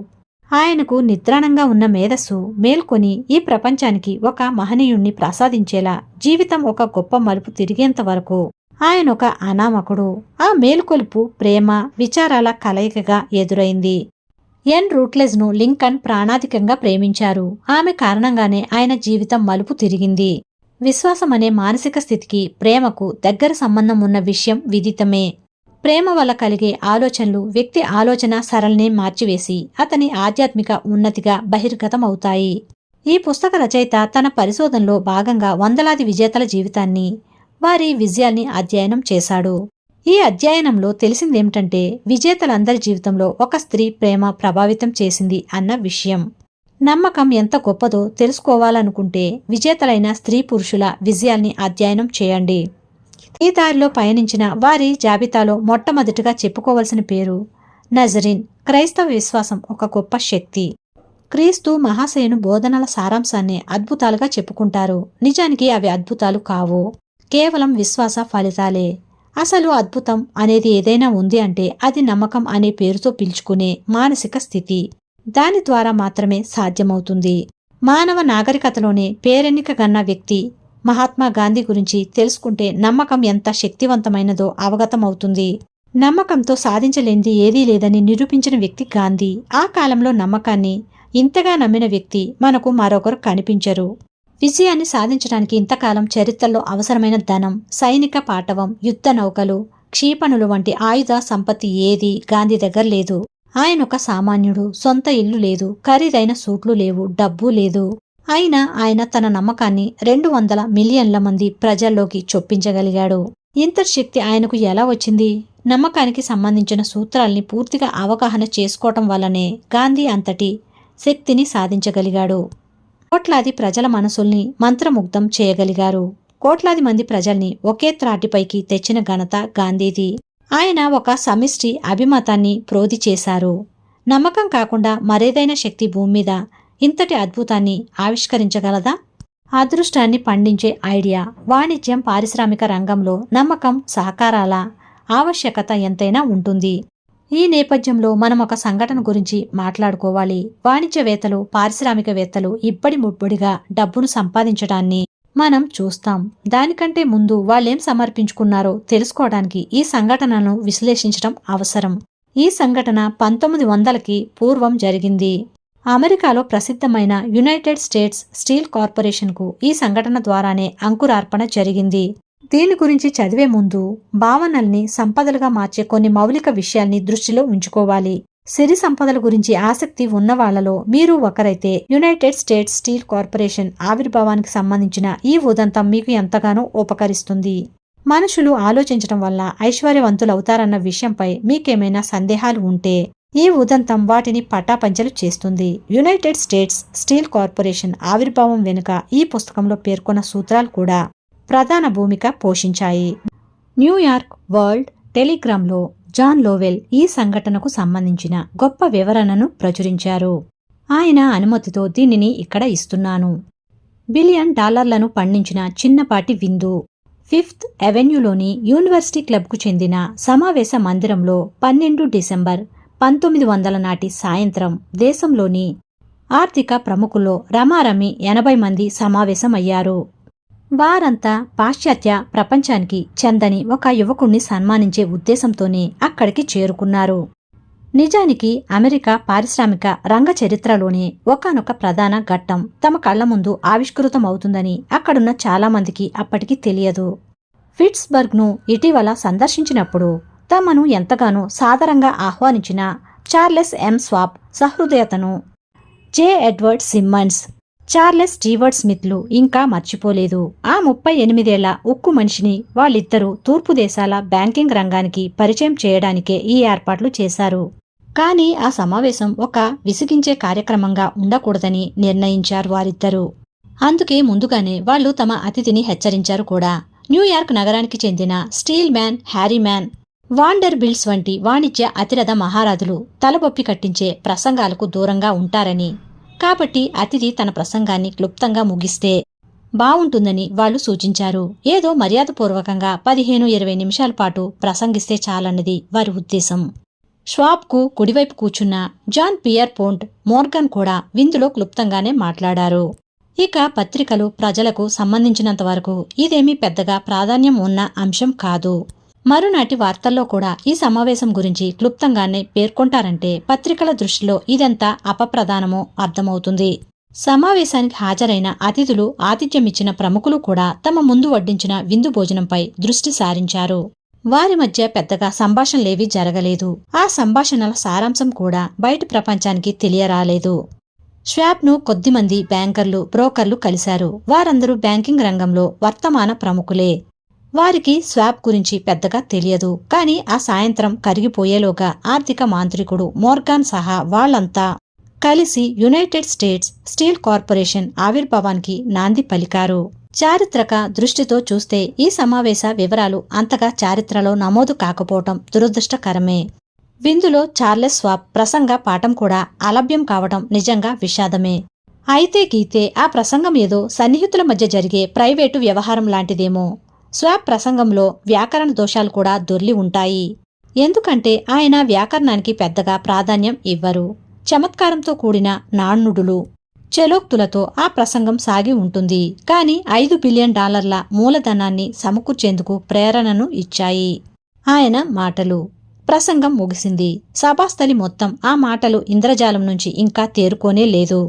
ఆయనకు నిద్రాణంగా ఉన్న మేధస్సు మేల్కొని ఈ ప్రపంచానికి ఒక మహనీయుణ్ణి ప్రసాదించేలా జీవితం ఒక గొప్ప మలుపు తిరిగేంత వరకు ఆయనొక అనామకుడు. ఆ మేల్కొలుపు ప్రేమ, విచారాల కలయికగా ఎదురైంది. ఎన్ రూట్లెజ్ను లింకన్ ప్రాణాధికంగా ప్రేమించారు. ఆమె కారణంగానే ఆయన జీవితం మలుపు తిరిగింది. విశ్వాసం అనే మానసిక స్థితికి ప్రేమకు దగ్గర సంబంధం ఉన్న విషయం విదితమే. ప్రేమ వల్ల కలిగే ఆలోచనలు వ్యక్తి ఆలోచన సరళిని మార్చివేసి అతని ఆధ్యాత్మిక ఉన్నతిగా బహిర్గతమవుతాయి. ఈ పుస్తక రచయిత తన పరిశోధనలో భాగంగా వందలాది విజేతల జీవితాన్ని, వారి విజయాల్ని అధ్యయనం చేశాడు. ఈ అధ్యయనంలో తెలిసిందేమిటంటే విజేతలందరి జీవితంలో ఒక స్త్రీ ప్రేమ ప్రభావితం చేసింది అన్న విషయం. నమ్మకం ఎంత గొప్పదో తెలుసుకోవాలనుకుంటే విజేతలైన స్త్రీ పురుషుల విజయాల్ని అధ్యయనం చేయండి. ఈ దారిలో పయనించిన వారి జాబితాలో మొట్టమొదటిగా చెప్పుకోవలసిన పేరు నజరీన్. క్రైస్తవ విశ్వాసం ఒక గొప్ప శక్తి. క్రీస్తు మహాశయుని బోధనల సారాంశాన్ని అద్భుతాలుగా చెప్పుకుంటారు. నిజానికి అవి అద్భుతాలు కావు, కేవలం విశ్వాస ఫలితాలే. అసలు అద్భుతం అనేది ఏదైనా ఉంది అంటే అది నమ్మకం అనే పేరుతో పిలుచుకునే మానసిక స్థితి. దాని ద్వారా మాత్రమే సాధ్యమవుతుంది. మానవ నాగరికతలోనే పేరెన్నికగన్న వ్యక్తి మహాత్మా గాంధీ గురించి తెలుసుకుంటే నమ్మకం ఎంత శక్తివంతమైనదో అవగతమవుతుంది. నమ్మకంతో సాధించలేనిది ఏదీ లేదని నిరూపించిన వ్యక్తి గాంధీ. ఆ కాలంలో నమ్మకాన్ని ఇంతగా నమ్మిన వ్యక్తి మనకు మరొకరు కనిపించరు. విజయాన్ని సాధించడానికి ఇంతకాలం చరిత్రలో అవసరమైన ధనం, సైనిక పాటవం, యుద్ధ నౌకలు, క్షిపణులు వంటి ఆయుధ సంపత్తి ఏదీ గాంధీ దగ్గర లేదు. ఆయనొక సామాన్యుడు. సొంత ఇల్లు లేదు, ఖరీదైన సూట్లు లేవు, డబ్బు లేదు. అయినా ఆయన తన నమ్మకాన్ని 200 మిలియన్ల మంది ప్రజల్లోకి చొప్పించగలిగాడు. ఇంతటి శక్తి ఆయనకు ఎలా వచ్చింది? నమ్మకానికి సంబంధించిన సూత్రాల్ని పూర్తిగా అవగాహన చేసుకోవటం వల్లనే గాంధీ అంతటి శక్తిని సాధించగలిగాడు. కోట్లాది ప్రజల మనసుల్ని మంత్రముగ్ధం చేయగలిగారు. కోట్లాది మంది ప్రజల్ని ఒకే త్రాటిపైకి తెచ్చిన ఘనత గాంధీది. ఆయన ఒక సమిష్టి అభిమతాన్ని ప్రోధి చేశారు. నమ్మకం కాకుండా మరేదైనా శక్తి భూమి మీద ఇంతటి అద్భుతాన్ని ఆవిష్కరించగలదా? అదృష్టాన్ని పండించే ఐడియా, వాణిజ్యం, పారిశ్రామిక రంగంలో నమ్మకం, సహకారాల ఆవశ్యకత ఎంతైనా ఉంటుంది. ఈ నేపథ్యంలో మనం ఒక సంఘటన గురించి మాట్లాడుకోవాలి. వాణిజ్యవేత్తలు, పారిశ్రామికవేత్తలు ఇబ్బడి ముబ్బడిగా డబ్బును సంపాదించడాన్ని మనం చూస్తాం. దానికంటే ముందు వాళ్ళేం సమర్పించుకున్నారో తెలుసుకోవడానికి ఈ సంఘటనను విశ్లేషించడం అవసరం. ఈ సంఘటన 1900కి పూర్వం జరిగింది. అమెరికాలో ప్రసిద్ధమైన యునైటెడ్ స్టేట్స్ స్టీల్ కార్పొరేషన్కు ఈ సంఘటన ద్వారానే అంకురార్పణ జరిగింది. దీని గురించి చదివే ముందు భావనల్ని సంపదలుగా మార్చే కొన్ని మౌలిక విషయాల్ని దృష్టిలో ఉంచుకోవాలి. సిరి సంపదల గురించి ఆసక్తి ఉన్న వాళ్లలో మీరు ఒకరైతే యునైటెడ్ స్టేట్స్ స్టీల్ కార్పొరేషన్ ఆవిర్భావానికి సంబంధించిన ఈ ఉదంతం మీకు ఎంతగానో ఉపకరిస్తుంది. మనుషులు ఆలోచించడం వల్ల ఐశ్వర్యవంతులవుతారన్న విషయంపై మీకేమైనా సందేహాలు ఉంటే ఈ ఉదంతం వాటిని పటాపంచలు చేస్తుంది. యునైటెడ్ స్టేట్స్ స్టీల్ కార్పొరేషన్ ఆవిర్భావం వెనుక ఈ పుస్తకంలో పేర్కొన్న సూత్రాలు కూడా ప్రధాన భూమిక పోషించాయి. న్యూయార్క్ వరల్డ్ టెలిగ్రామ్లో జాన్ లోవెల్ ఈ సంఘటనకు సంబంధించిన గొప్ప వివరణను ప్రచురించారు. ఆయన అనుమతితో దీనిని ఇక్కడ ఇస్తున్నాను. $1 బిలియన్ పండించిన చిన్నపాటి విందు 5th అవెన్యూలోని యూనివర్సిటీ క్లబ్కు చెందిన సమావేశ మందిరంలో 12 డిసెంబర్ 1900 నాటి సాయంత్రం దేశంలోని ఆర్థిక ప్రముఖుల్లో రమారమి 80 మంది సమావేశమయ్యారు. వారంతా పాశ్చాత్య ప్రపంచానికి చెందని ఒక యువకుణ్ణి సన్మానించే ఉద్దేశంతోనే అక్కడికి చేరుకున్నారు. నిజానికి అమెరికా పారిశ్రామిక రంగ చరిత్రలోనే ఒకానొక ప్రధాన ఘట్టం తమ కళ్ల ముందు ఆవిష్కృతమవుతుందని అక్కడున్న చాలామందికి అప్పటికి తెలియదు. పిట్స్బర్గ్ను ఇటీవల సందర్శించినప్పుడు తమను ఎంతగానో సాదరంగా ఆహ్వానించిన చార్లెస్ ఎం స్వాప్ సహృదయతను జే ఎడ్వర్డ్ సిమ్మన్స్, చార్లెస్ స్టీవర్ట్ స్మిత్లు ఇంకా మర్చిపోలేదు. ఆ 38 ఏళ్ల ఉక్కు మనిషిని వాళ్ళిద్దరూ తూర్పు దేశాల బ్యాంకింగ్ రంగానికి పరిచయం చేయడానికే ఈ ఏర్పాట్లు చేశారు. కానీ ఆ సమావేశం ఒక విసిగించే కార్యక్రమంగా ఉండకూడదని నిర్ణయించారు వారిద్దరూ. అందుకే ముందుగానే వాళ్లు తమ అతిథిని హెచ్చరించారు కూడా. న్యూయార్క్ నగరానికి చెందిన Stillman, Harriman, Vanderbilts వంటి వాణిజ్య అతిరథ మహారాజులు తలబొప్పి కట్టించే ప్రసంగాలకు దూరంగా ఉంటారని, కాబట్టి అతిథి తన ప్రసంగాన్ని క్లుప్తంగా ముగిస్తే బావుంటుందని వాళ్లు సూచించారు. ఏదో మర్యాదపూర్వకంగా 15-20 నిమిషాల పాటు ప్రసంగిస్తే చాలన్నది వారి ఉద్దేశం. ష్వాబ్కు కుడివైపు కూర్చున్న జాన్ పియర్ పోంట్ మోర్గన్ కూడా విందులో క్లుప్తంగానే మాట్లాడారు. ఇక పత్రికలు ప్రజలకు సంబంధించినంతవరకు ఇదేమీ పెద్దగా ప్రాధాన్యం ఉన్న అంశం కాదు. మరునాటి వార్తల్లో కూడా ఈ సమావేశం గురించి క్లుప్తంగానే పేర్కొంటారంటే పత్రికల దృష్టిలో ఇదెంత అపప్రధానమో అర్థమవుతుంది. సమావేశానికి హాజరైన అతిథులు, ఆతిథ్యమిచ్చిన ప్రముఖులు కూడా తమ ముందు వడ్డించిన విందు భోజనంపై దృష్టి సారించారు. వారి మధ్య పెద్దగా సంభాషణలేవీ జరగలేదు. ఆ సంభాషణల సారాంశం కూడా బయటి ప్రపంచానికి తెలియరాలేదు. ష్వాబ్ను కొద్దిమంది బ్యాంకర్లు, బ్రోకర్లు కలిశారు. వారందరూ బ్యాంకింగ్ రంగంలో వర్తమాన ప్రముఖులే. వారికి స్వాబ్ గురించి పెద్దగా తెలియదు. కానీ ఆ సాయంత్రం కరిగిపోయేలోగా ఆర్థిక మాంత్రికుడు మోర్గాన్ సహా వాళ్లంతా కలిసి యునైటెడ్ స్టేట్స్ స్టీల్ కార్పొరేషన్ ఆవిర్భావానికి నాంది పలికారు. చారిత్రక దృష్టితో చూస్తే ఈ సమావేశ వివరాలు అంతగా చరిత్రలో నమోదు కాకపోవటం దురదృష్టకరమే. విందులో చార్లెస్ స్వాబ్ ప్రసంగ పాఠం కూడా అలభ్యం కావటం నిజంగా విషాదమే. అయితే గీతే ఆ ప్రసంగం ఏదో సన్నిహితుల మధ్య జరిగే ప్రైవేటు వ్యవహారం లాంటిదేమో. స్వాబ్ ప్రసంగంలో వ్యాకరణ దోషాలు కూడా దొర్లి ఉంటాయి. ఎందుకంటే ఆయన వ్యాకరణానికి పెద్దగా ప్రాధాన్యం ఇవ్వరు. చమత్కారంతో కూడిన నానుడులు, చెలోక్తులతో ఆ ప్రసంగం సాగి ఉంటుంది. కానీ $5 బిలియన్ మూలధనాన్ని సమకూర్చేందుకు ప్రేరణను ఇచ్చాయి ఆయన మాటలు. ప్రసంగం ముగిసింది. సభాస్థలి మొత్తం ఆ మాటలు ఇంద్రజాలం నుంచి ఇంకా తేరుకోనే లేదు.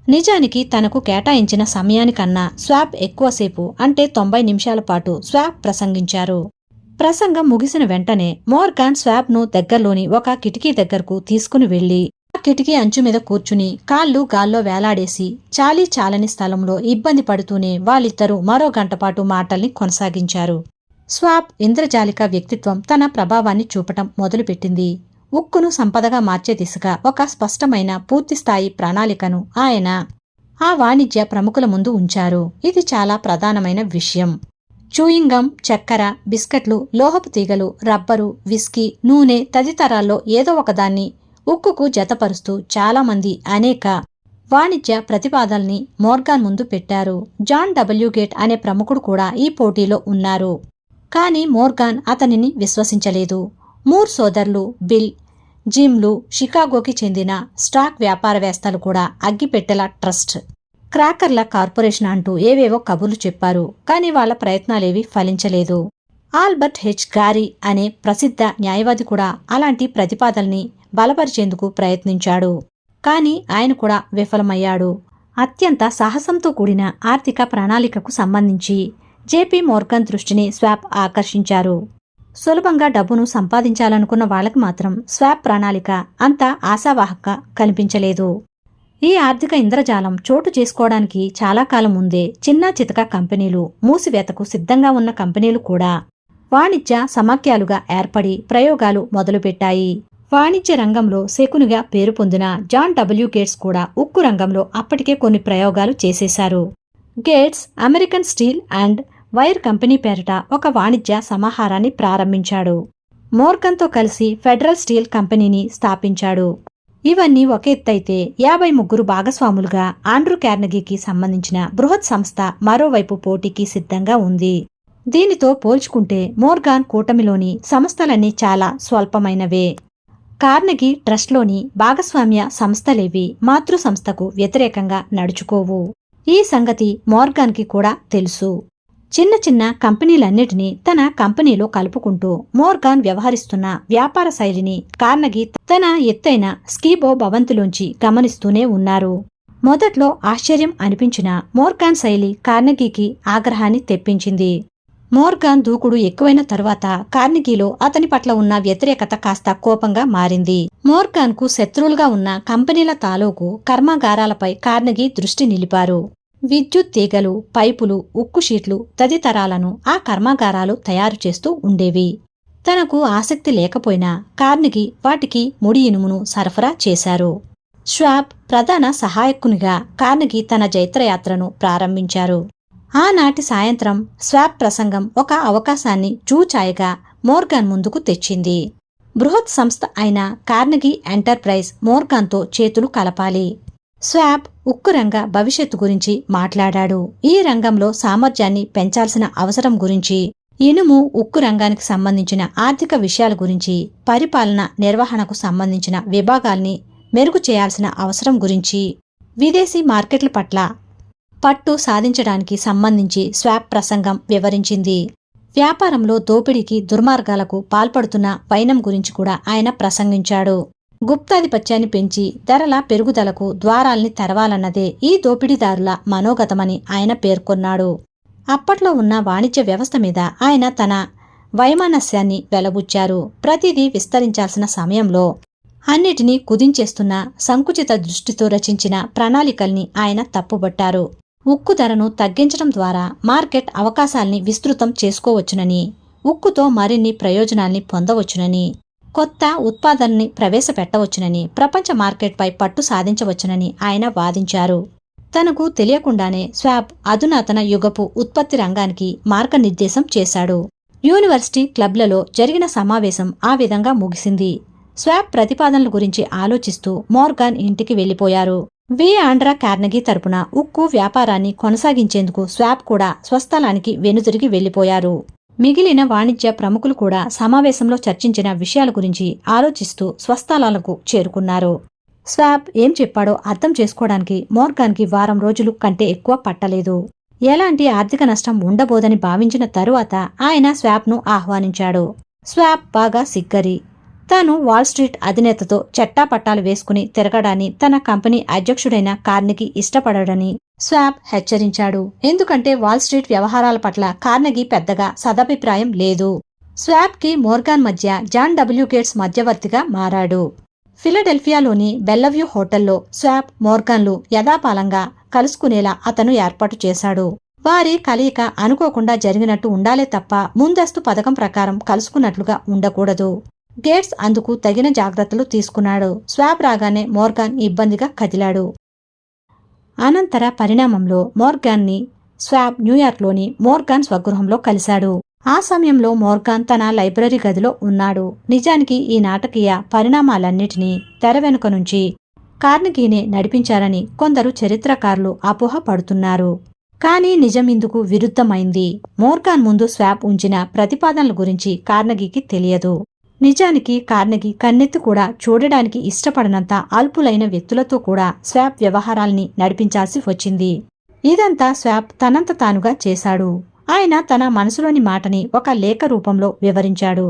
నిజానికి తనకు కేటాయించిన సమయానికన్నా స్వాబ్ ఎక్కువసేపు, అంటే 90 నిమిషాల పాటు స్వాబ్ ప్రసంగించారు. ప్రసంగం ముగిసిన వెంటనే మోర్గాన్ స్వాబ్ను దగ్గర్లోని ఒక కిటికీ దగ్గరకు తీసుకుని వెళ్లి ఆ కిటికీ అంచు మీద కూర్చుని కాళ్ళు గాల్లో వేలాడేసి చాలీ చాలని స్థలంలో ఇబ్బంది పడుతూనే వాళ్ళిద్దరూ మరో గంటపాటు మాటల్ని కొనసాగించారు. స్వాబ్ ఇంద్రజాలిక వ్యక్తిత్వం తన ప్రభావాన్ని చూపటం మొదలుపెట్టింది. ఉక్కును సంపదగా మార్చే దిశగా ఒక స్పష్టమైన పూర్తిస్థాయి ప్రణాళికను ఆయన ఆ వాణిజ్య ప్రముఖుల ముందు ఉంచారు. ఇది చాలా ప్రధానమైన విషయం. చూయింగం, చక్కెర, బిస్కెట్లు, లోహపు తీగలు, రబ్బరు, విస్కీ, నూనె తదితరాల్లో ఏదో ఒకదాన్ని ఉక్కుకు జతపరుస్తూ చాలామంది అనేక వాణిజ్య ప్రతిపాదనల్ని మోర్గాన్ ముందు పెట్టారు. జాన్ డబ్ల్యూ గేట్ అనే ప్రముఖుడు కూడా ఈ పోటీలో ఉన్నారు. కానీ మోర్గాన్ అతనిని విశ్వసించలేదు. మూర్ సోదరులు బిల్, జిమ్లు, షికాగోకి చెందిన స్టాక్ వ్యాపారవేత్తలు కూడా అగ్గిపెట్టెల ట్రస్ట్, క్రాకర్ల కార్పొరేషన్ అంటూ ఏవేవో కబుర్లు చెప్పారు. కానీ వాళ్ల ప్రయత్నాలేవీ ఫలించలేదు. ఆల్బర్ట్ హెచ్ గారీ అనే ప్రసిద్ధ న్యాయవాది కూడా అలాంటి ప్రతిపాదనల్ని బలపరిచేందుకు ప్రయత్నించాడు. కానీ ఆయన కూడా విఫలమయ్యాడు. అత్యంత సాహసంతో కూడిన ఆర్థిక ప్రణాళికకు సంబంధించి జేపీ మోర్గన్ దృష్టిని స్వాప్ ఆకర్షించారు. సులభంగా డబ్బును సంపాదించాలనుకున్న వాళ్లకు మాత్రం స్వాప్ ప్రణాళిక అంత ఆశావాహకంగా కనిపించలేదు. ఈ ఆర్థిక ఇంద్రజాలం చోటు చేసుకోవడానికి చాలా కాలం ముందే చిన్నా చితక కంపెనీలు, మూసివేతకు సిద్ధంగా ఉన్న కంపెనీలు కూడా వాణిజ్య సమాఖ్యలుగా ఏర్పడి ప్రయోగాలు మొదలుపెట్టాయి. వాణిజ్య రంగంలో శకునిగా పేరు పొందిన జాన్ డబ్ల్యూ గేట్స్ కూడా ఉక్కు రంగంలో అప్పటికే కొన్ని ప్రయోగాలు చేసేశారు. Gates American steel and wire company పేరిట ఒక వాణిజ్య సమాహారాన్ని ప్రారంభించాడు. మోర్గన్తో కలిసి ఫెడరల్ స్టీల్ కంపెనీని స్థాపించాడు. ఇవన్నీ ఒక ఎత్తైతే 53 భాగస్వాములుగా ఆండ్రూ కార్నెగీకి సంబంధించిన బృహత్ సంస్థ మరోవైపు పోటీకి సిద్ధంగా ఉంది. దీనితో పోల్చుకుంటే మోర్గాన్ కూటమిలోని సంస్థలన్నీ చాలా స్వల్పమైనవే. కార్నెగీ ట్రస్ట్లోని భాగస్వామ్య సంస్థలేవి మాతృ సంస్థకు వ్యతిరేకంగా నడుచుకోవు. ఈ సంగతి మోర్గాన్కి కూడా తెలుసు. చిన్న చిన్న కంపెనీలన్నిటినీ తన కంపెనీలో కలుపుకుంటూ మోర్గాన్ వ్యవహరిస్తున్న వ్యాపార శైలిని కార్నెగీ తన ఎత్తైన స్కీబో భవంతిలోంచి గమనిస్తూనే ఉన్నారు. మొదట్లో ఆశ్చర్యం అనిపించిన మోర్గాన్ శైలి కార్నెగీకి ఆగ్రహాన్ని తెప్పించింది. మోర్గాన్ దూకుడు ఎక్కువైన తరువాత కార్నెగీలో అతని పట్ల ఉన్న వ్యతిరేకత కాస్త కోపంగా మారింది. మోర్గాన్కు శత్రువులుగా ఉన్న కంపెనీల తాలూకు కర్మాగారాలపై కార్నెగీ దృష్టి నిలిపారు. విద్యుత్ తీగలు, పైపులు, ఉక్కు షీట్లు తదితరాలను ఆ కర్మాగారాలు తయారు చేస్తూ ఉండేవి. తనకు ఆసక్తి లేకపోయినా కార్నెగీ వాటికి ముడి ఇనుమును సరఫరా చేశారు. ష్వాబ్ ప్రధాన సహాయకునిగా కార్నెగీ తన జైత్రయాత్రను ప్రారంభించారు. ఆనాటి సాయంత్రం స్వాప్ ప్రసంగం ఒక అవకాశాన్ని చూచాయగా మోర్గాన్ ముందుకు తెచ్చింది. బృహత్ సంస్థ అయిన కార్నెగీ ఎంటర్ప్రైజ్ మోర్గాన్తో చేతులు కలపాలి. స్వాప్ ఉక్కు రంగ భవిష్యత్తు గురించి మాట్లాడాడు. ఈ రంగంలో సామర్థ్యాన్ని పెంచాల్సిన అవసరం గురించి, ఇనుము, ఉక్కు రంగానికి సంబంధించిన ఆర్థిక విషయాల గురించి, పరిపాలన నిర్వహణకు సంబంధించిన విభాగాల్ని మెరుగు చేయాల్సిన అవసరం గురించి, విదేశీ మార్కెట్ల పట్ల పట్టు సాధించడానికి సంబంధించి స్వాప్ ప్రసంగం వివరించింది. వ్యాపారంలో దోపిడీకి, దుర్మార్గాలకు పాల్పడుతున్న వైనం గురించి కూడా ఆయన ప్రసంగించాడు. గుప్తాధిపత్యాన్ని పెంచి ధరల పెరుగుదలకు ద్వారాల్ని తెరవాలన్నదే ఈ దోపిడీదారుల మనోగతమని ఆయన పేర్కొన్నాడు. అప్పట్లో ఉన్న వాణిజ్య వ్యవస్థ మీద ఆయన తన వైమనస్యాన్ని వెలబుచ్చారు. ప్రతిదీ విస్తరించాల్సిన సమయంలో అన్నిటినీ కుదించేస్తున్న సంకుచిత దృష్టితో రచించిన ప్రణాళికల్ని ఆయన తప్పుబట్టారు. ఉక్కు ధరను తగ్గించడం ద్వారా మార్కెట్ అవకాశాల్ని విస్తృతం చేసుకోవచ్చునని, ఉక్కుతో మరిన్ని ప్రయోజనాల్ని పొందవచ్చునని, కొత్త ఉత్పాదనని ప్రవేశపెట్టవచ్చునని, ప్రపంచ మార్కెట్పై పట్టు సాధించవచ్చునని ఆయన వాదించారు. తనకు తెలియకుండానే స్వాప్ అధునాతన యుగపు ఉత్పత్తి రంగానికి మార్గనిర్దేశం చేశాడు. యూనివర్సిటీ క్లబ్లలో జరిగిన సమావేశం ఆ విధంగా ముగిసింది. స్వాప్ ప్రతిపాదనల గురించి ఆలోచిస్తూ మోర్గాన్ ఇంటికి వెళ్లిపోయారు. ఆండ్రా కార్నెగీ తరపున ఉక్కు వ్యాపారాన్ని కొనసాగించేందుకు స్వాప్ కూడా స్వస్థలానికి వెనుదిరిగి వెళ్లిపోయారు. మిగిలిన వాణిజ్య ప్రముఖులు కూడా సమావేశంలో చర్చించిన విషయాల గురించి ఆలోచిస్తూ స్వస్థలాలకు చేరుకున్నారు. స్వాప్ ఏం చెప్పాడో అర్థం చేసుకోవడానికి మోర్గాన్కి వారం రోజులు కంటే ఎక్కువ పట్టలేదు. ఎలాంటి ఆర్థిక నష్టం ఉండబోదని భావించిన తరువాత ఆయన స్వాప్ను ఆహ్వానించాడు. స్వాప్ బాగా సిగ్గరి. తాను వాల్స్ట్రీట్ అధినేతతో చట్టాపట్టాలు వేసుకుని తిరగడాన్ని తన కంపెనీ అధ్యక్షుడైన కార్నెగీ ఇష్టపడడని స్వాప్ హెచ్చరించాడు. ఎందుకంటే వాల్స్ట్రీట్ వ్యవహారాల పట్ల కార్నెగీ పెద్దగా సదభిప్రాయం లేదు. స్వాప్కి మోర్గాన్ మధ్య జాన్ డబ్ల్యూ గేట్స్ మధ్యవర్తిగా మారాడు. ఫిలడెల్ఫియాలోని బెల్లవ్యూ హోటల్లో స్వాప్, మోర్గాన్లు యథాపాలంగా కలుసుకునేలా అతను ఏర్పాటు చేశాడు. వారి కలయిక అనుకోకుండా జరిగినట్టు ఉండాలే తప్ప ముందస్తు పథకం ప్రకారం కలుసుకున్నట్లుగా ఉండకూడదు. గేట్స్ అందుకు తగిన జాగ్రత్తలు తీసుకున్నాడు. స్వాప్ రాగానే మోర్గాన్ ఇబ్బందిగా కదిలాడు. అనంతర పరిణామంలో మోర్గాన్ని స్వాప్ న్యూయార్క్లోని మోర్గాన్ స్వగృహంలో కలిశాడు. ఆ సమయంలో మోర్గాన్ తన లైబ్రరీ గదిలో ఉన్నాడు. నిజానికి ఈ నాటకీయ పరిణామాలన్నిటినీ తెర వెనుక నుంచి కార్నెగీనే నడిపించారని కొందరు చరిత్రకారులు అపోహ పడుతున్నారు. కానీ నిజం ఇందుకు విరుద్ధమైంది. మోర్గాన్ ముందు స్వాప్ ఉంచిన ప్రతిపాదనల గురించి కార్నెగీకి తెలియదు. నిజానికి కార్నెగీ కన్నెత్తి కూడా చూడడానికి ఇష్టపడనంత అల్పులైన వ్యక్తులతో కూడా స్వాప్ వ్యవహారాల్ని నడిపించాల్సి వచ్చింది. ఇదంతా స్వాప్ తనంత తానుగా చేశాడు. ఆయన తన మనసులోని మాటని ఒక లేఖ రూపంలో వివరించాడు.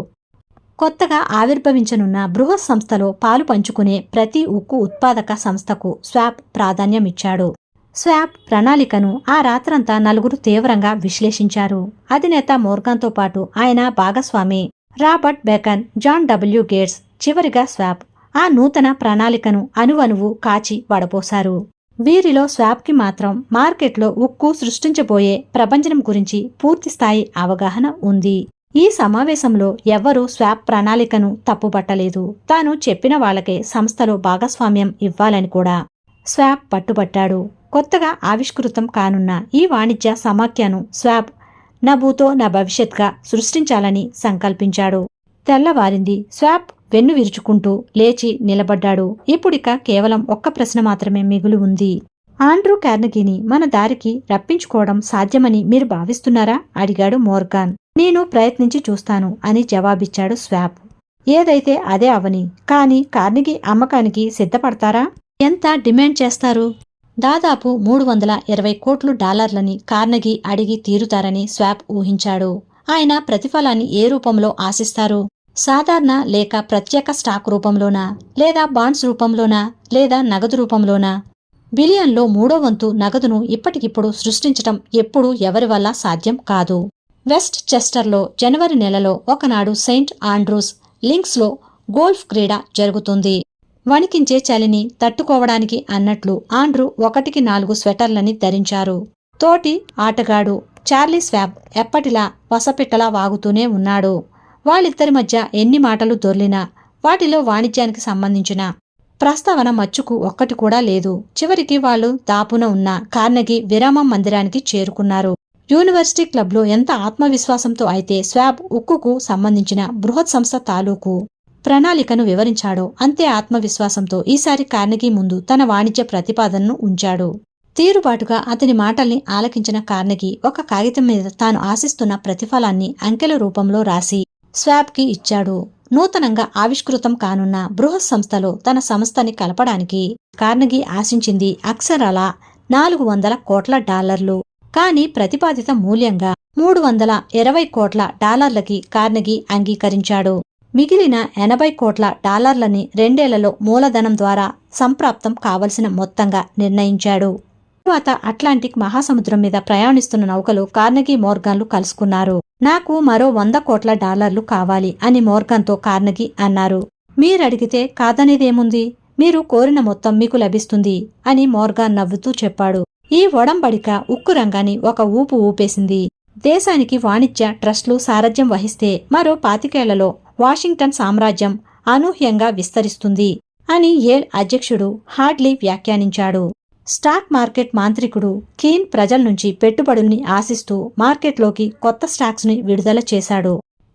కొత్తగా ఆవిర్భవించనున్న బృహత్ సంస్థలో పాలు పంచుకునే ప్రతి ఉక్కు ఉత్పాదక సంస్థకు స్వాప్ ప్రాధాన్యమిచ్చాడు. స్వాప్ ప్రణాళికను ఆ రాత్రంతా నలుగురు తీవ్రంగా విశ్లేషించారు. అధినేత మోర్గాన్తో పాటు ఆయన భాగస్వామి Robert Bacon, John W Gates, చివరిగా స్వాప్ ఆ నూతన ప్రణాళికను అణువణువు కాచి వడపోశారు. వీరిలో స్వాప్కి మాత్రం మార్కెట్లో ఉక్కు సృష్టించబోయే ప్రభంజనం గురించి పూర్తిస్థాయి అవగాహన ఉంది. ఈ సమావేశంలో ఎవ్వరూ స్వాప్ ప్రణాళికను తప్పుపట్టలేదు. తాను చెప్పిన వాళ్లకే సంస్థలో భాగస్వామ్యం ఇవ్వాలని కూడా స్వాప్ పట్టుబట్టాడు. కొత్తగా ఆవిష్కృతం కానున్న ఈ వాణిజ్య సమాఖ్యను స్వాప్ నా భూతో నా భవిష్యత్గా సృష్టించాలని సంకల్పించాడు. తెల్లవారింది. స్వాప్ వెన్ను విరుచుకుంటూ లేచి నిలబడ్డాడు. ఇప్పుడిక కేవలం ఒక్క ప్రశ్న మాత్రమే మిగులు ఉంది. ఆండ్రూ కార్నెగీని మన దారికి రప్పించుకోవడం సాధ్యమని మీరు భావిస్తున్నారా? అడిగాడు మోర్గాన్. నేను ప్రయత్నించి చూస్తాను అని జవాబిచ్చాడు స్వాప్. ఏదైతే అదే అవని, కానీ కార్నెగీ అమ్మకానికి సిద్ధపడతారా? ఎంత డిమాండ్ చేస్తారు? దాదాపు 320 కోట్లు డాలర్లని కార్నెగీ అడిగి తీరుతారని స్వాప్ ఊహించాడు. ఆయన ప్రతిఫలాన్ని ఏ రూపంలో ఆశిస్తారు? సాధారణ లేక ప్రత్యేక స్టాక్ రూపంలోనా, లేదా బాండ్స్ రూపంలోనా, లేదా నగదు రూపంలోనా? బిలియన్లో 3వ వంతు నగదును ఇప్పటికిప్పుడు సృష్టించటం ఎప్పుడూ ఎవరి వల్ల సాధ్యం కాదు. వెస్ట్ చెస్టర్లో జనవరి నెలలో ఒకనాడు సెయింట్ ఆండ్రూస్ లింక్స్లో గోల్ఫ్ క్రీడ జరుగుతుంది. వణికించే చలిని తట్టుకోవడానికి అన్నట్లు ఆండ్రూ 1కి 4 స్వెటర్లని ధరించారు. తోటి ఆటగాడు చార్లీ స్వాప్ ఎప్పటిలా వసపిట్టలా వాగుతూనే ఉన్నాడు. వాళ్ళిద్దరి మధ్య ఎన్ని మాటలు దొర్లినా వాటిలో వాణిజ్యానికి సంబంధించిన ప్రస్తావన మచ్చుకు ఒక్కటి కూడా లేదు. చివరికి వాళ్ళు దాపున ఉన్న కార్నెగీ విరామం మందిరానికి చేరుకున్నారు. యూనివర్సిటీ క్లబ్లో ఎంత ఆత్మవిశ్వాసంతో అయితే స్వాప్ ఉక్కుకు సంబంధించిన బృహత్ సంస్థ తాలూకు ప్రణాళికను వివరించాడో అంతే ఆత్మవిశ్వాసంతో ఈసారి కార్నెగీ ముందు తన వాణిజ్య ప్రతిపాదనను ఉంచాడు. తీరుబాటుగా అతని మాటల్ని ఆలకించిన కార్నెగీ ఒక కాగితం మీద తాను ఆశిస్తున్న ప్రతిఫలాన్ని అంకెల రూపంలో రాసి స్వాప్కి ఇచ్చాడు. నూతనంగా ఆవిష్కృతం కానున్న బృహత్ సంస్థలో తన సంస్థని కలపడానికి కార్నెగీ ఆశించింది అక్షరాల 400 కోట్ల డాలర్లు. కానీ ప్రతిపాదిత మూల్యంగా 320 కోట్ల డాలర్లకి కార్నెగీ అంగీకరించాడు. మిగిలిన 80 కోట్ల డాలర్లని 2 ఏళ్లలో మూలధనం ద్వారా సంప్రాప్తం కావలసిన మొత్తంగా నిర్ణయించాడు. తరువాత అట్లాంటిక్ మహాసముద్రం మీద ప్రయాణిస్తున్న నౌకలు కార్నెగీ మోర్గాన్లు కలుసుకున్నారు. నాకు మరో 100 కోట్ల డాలర్లు కావాలి అని మోర్గాన్తో కార్నెగీ అన్నారు. మీరడిగితే కాదనేదేముంది? మీరు కోరిన మొత్తం మీకు లభిస్తుంది అని మోర్గాన్ నవ్వుతూ చెప్పాడు. ఈ ఒడంబడిక ఉక్కు రంగాన్ని ఒక ఊపు ఊపేసింది. దేశానికి వాణిజ్య ట్రస్టులు సారథ్యం వహిస్తే మరో 25 ఏళ్లలో వాషింగ్టన్ సామ్రాజ్యం అనూహ్యంగా విస్తరిస్తుంది అని యేల్ అధ్యక్షుడు హార్డ్లీ వ్యాఖ్యానించాడు. స్టాక్ మార్కెట్ మాంత్రికుడు కీన్ ప్రజల నుంచి పెట్టుబడుల్ని ఆశిస్తూ మార్కెట్లోకి కొత్త స్టాక్స్ని విడుదల చేశాడు.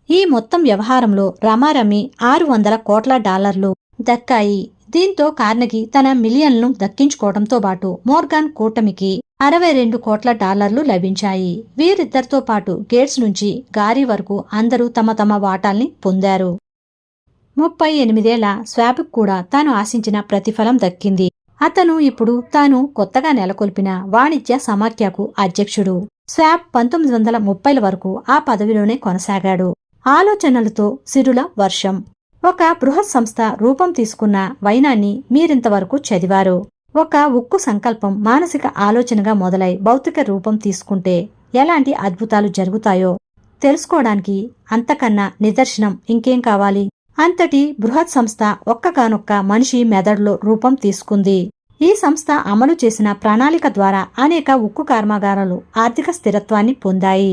ఈ మొత్తం వ్యవహారంలో రమారమి 600 కోట్ల డాలర్లు దక్కాయి. దీంతో కార్నెగీ తన మిలియన్లను దక్కించుకోవడంతో పాటు మోర్గాన్ కూటమికి 62 కోట్ల డాలర్లు లభించాయి. వీరిద్దరితో పాటు గేట్స్ నుంచి గారీ వరకు అందరూ తమ తమ వాటాల్ని పొందారు. 38 ఏళ్ల స్వాప్కు కూడా తాను ఆశించిన ప్రతిఫలం దక్కింది. అతను ఇప్పుడు తాను కొత్తగా నెలకొల్పిన వాణిజ్య సమాఖ్యకు అధ్యక్షుడు. స్వాప్ 1930ల వరకు ఆ పదవిలోనే కొనసాగాడు. ఆలోచనలతో సిరుల వర్షం. ఒక బృహత్ సంస్థ రూపం తీసుకున్న వైనాన్ని మీరింతవరకు చదివారు. ఒక ఉక్కు సంకల్పం మానసిక ఆలోచనగా మొదలై భౌతిక రూపం తీసుకుంటే ఎలాంటి అద్భుతాలు జరుగుతాయో తెలుసుకోవడానికి అంతకన్నా నిదర్శనం ఇంకేం కావాలి? అంతటి బృహత్ సంస్థ ఒక్కగానొక్క మనిషి మెదడులో రూపం తీసుకుంది. ఈ సంస్థ అమలు చేసిన ప్రణాళిక ద్వారా అనేక ఉక్కు కర్మాగారాలు ఆర్థిక స్థిరత్వాన్ని పొందాయి.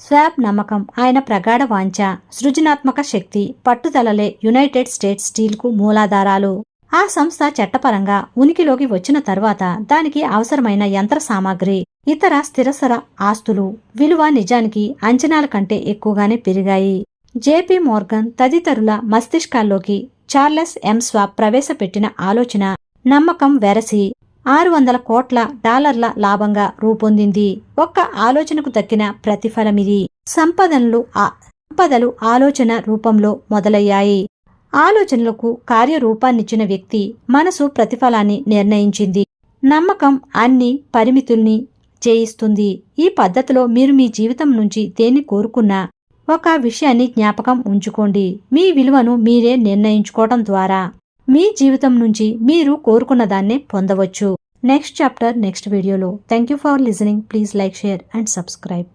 స్వాప్ నమ్మకం, ఆయన ప్రగాఢ వాంఛ, సృజనాత్మక శక్తి, పట్టుదలలే యునైటెడ్ స్టేట్స్ స్టీల్కు మూలాధారాలు. ఆ సంస్థ చట్టపరంగా ఉనికిలోకి వచ్చిన తర్వాత దానికి అవసరమైన యంత్ర సామాగ్రి, ఇతర స్థిరసర ఆస్తులు విలువ నిజానికి అంచనాల కంటే ఎక్కువగానే పెరిగాయి. జేపీ మోర్గన్ తదితరుల మస్తిష్కాల్లోకి చార్లెస్ ఎం స్వాప్ ప్రవేశపెట్టిన ఆలోచన నమ్మకం వెరసి 600 కోట్ల డాలర్ల లాభంగా రూపొందింది. ఒక్క ఆలోచనకు దక్కిన ప్రతిఫలమిది. సంపదలు ఆలోచన రూపంలో మొదలయ్యాయి. ఆలోచనలకు కార్యరూపాన్నిచ్చిన వ్యక్తి మనసు ప్రతిఫలాన్ని నిర్ణయించింది. నమ్మకం అన్ని పరిమితుల్ని చేయిస్తుంది. ఈ పద్ధతిలో మీరు మీ జీవితం నుంచి దేన్ని కోరుకున్నా ఒక విషయాన్ని జ్ఞాపకం ఉంచుకోండి. మీ విలువను మీరే నిర్ణయించుకోవడం ద్వారా మీ జీవితం నుంచి మీరు కోరుకున్న దాన్నే పొందవచ్చు. నెక్స్ట్ చాప్టర్ నెక్స్ట్ వీడియోలో. Thank you for listening. Please like, share and subscribe.